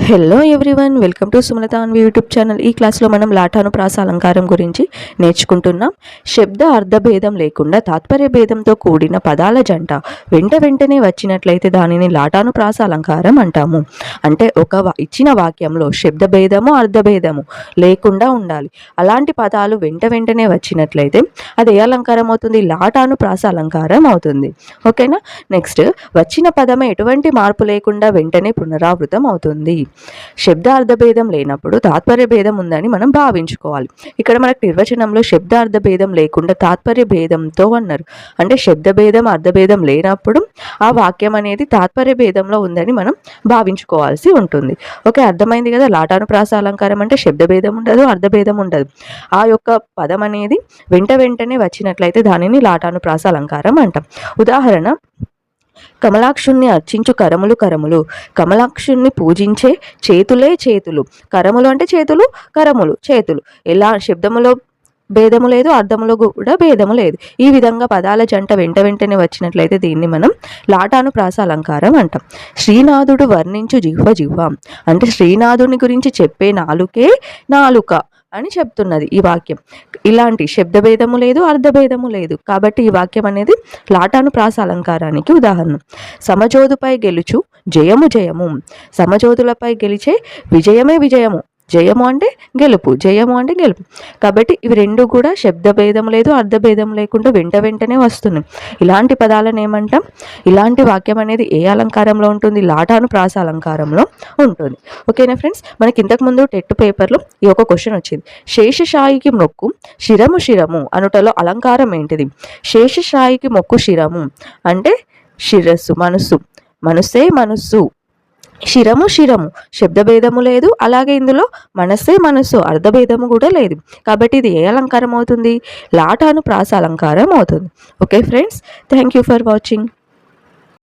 Hello everyone, welcome to Sumalatha Anvi YouTube channel. ఈ క్లాస్లో మనం లాఠానుప్రాస అలంకారం గురించి నేర్చుకుంటున్నాం. శబ్ద అర్థభేదం లేకుండా తాత్పర్య భేదంతో కూడిన పదాల జంట వెంటనే వచ్చినట్లయితే దానిని లాఠానుప్రాస అలంకారం అంటాము. అంటే ఇచ్చిన వాక్యంలో శబ్ద భేదము అర్థభేదము లేకుండా ఉండాలి. అలాంటి పదాలు వెంటనే వచ్చినట్లయితే అది ఏ అలంకారం అవుతుంది? లాఠానుప్రాస అలంకారం అవుతుంది. ఓకేనా? నెక్స్ట్, వచ్చిన పదమే ఎటువంటి మార్పు లేకుండా వెంటనే పునరావృతం అవుతుంది. శబ్దార్థ భేదం లేనప్పుడు తాత్పర్య భేదం ఉందని మనం భావించుకోవాలి. ఇక్కడ మనకు నిర్వచనంలో శబ్దార్థ భేదం లేకుండా తాత్పర్య భేదంతో అన్నారు. అంటే శబ్ద భేదం అర్థభేదం లేనప్పుడు ఆ వాక్యం అనేది తాత్పర్య భేదంలో ఉందని మనం భావించుకోవాల్సి ఉంటుంది. ఓకే, అర్థమైంది కదా? లాఠానుప్రాస అలంకారం అంటే శబ్ద భేదం ఉండదు, అర్థభేదం ఉండదు. ఆ యొక్క పదం అనేది వెంటనే వచ్చినట్లయితే దానిని లాఠానుప్రాస అలంకారం అంటాం. ఉదాహరణ, కమలాక్షుణ్ణి అర్చించు కరములు కరములు. కమలాక్షుణ్ణి పూజించే చేతులే చేతులు. కరములు అంటే చేతులు, కరములు చేతులు. ఎలా శబ్దములో భేదము లేదు, అర్థములో కూడా భేదము లేదు. ఈ విధంగా పదాల జంట వెంటనే వచ్చినట్లయితే దీన్ని మనం లాఠానుప్రాస అలంకారం అంటాం. శ్రీనాథుడు వర్ణించు జిహ్వ జిహ్వ అంటే శ్రీనాథుని గురించి చెప్పే నాలుకే నాలుక అని చెప్తున్నది ఈ వాక్యం. ఇలాంటి శబ్దభేదము లేదు, అర్థభేదము లేదు. కాబట్టి ఈ వాక్యం అనేది లాఠానుప్రాస అలంకారానికి ఉదాహరణ. సమజోదుపై గెలుచు జయము జయము. సమజోదులపై గెలిచే విజయమే విజయము. జయము అంటే గెలుపు, జయము అంటే గెలుపు. కాబట్టి ఇవి రెండు కూడా శబ్దభేదం లేదు, అర్థభేదం లేకుండా వెంటనే వస్తున్నాయి. ఇలాంటి పదాలను ఏమంటాం? ఇలాంటి వాక్యం అనేది ఏ అలంకారంలో ఉంటుంది? లాఠానుప్రాస అలంకారంలో ఉంటుంది. ఓకేనా ఫ్రెండ్స్? మనకి ఇంతకుముందు టెట్ పేపర్లో ఈ ఒక క్వశ్చన్ వచ్చింది. శేషశాయికి మొక్కు శిరము శిరము అనుటలో అలంకారం ఏంటిది? శేషశాయికి మొక్కు శిరము అంటే శిరస్సు, మనస్సు. మనస్సే మనస్సు. శిరము శిరము శబ్దభేదము లేదు, అలాగే ఇందులో మనస్సే మనస్సు అర్థభేదము కూడా లేదు. కాబట్టి ఇది ఏ అలంకారం అవుతుంది? లాఠానుప్రాస అలంకారం అవుతుంది. Okay friends, thank you for watching.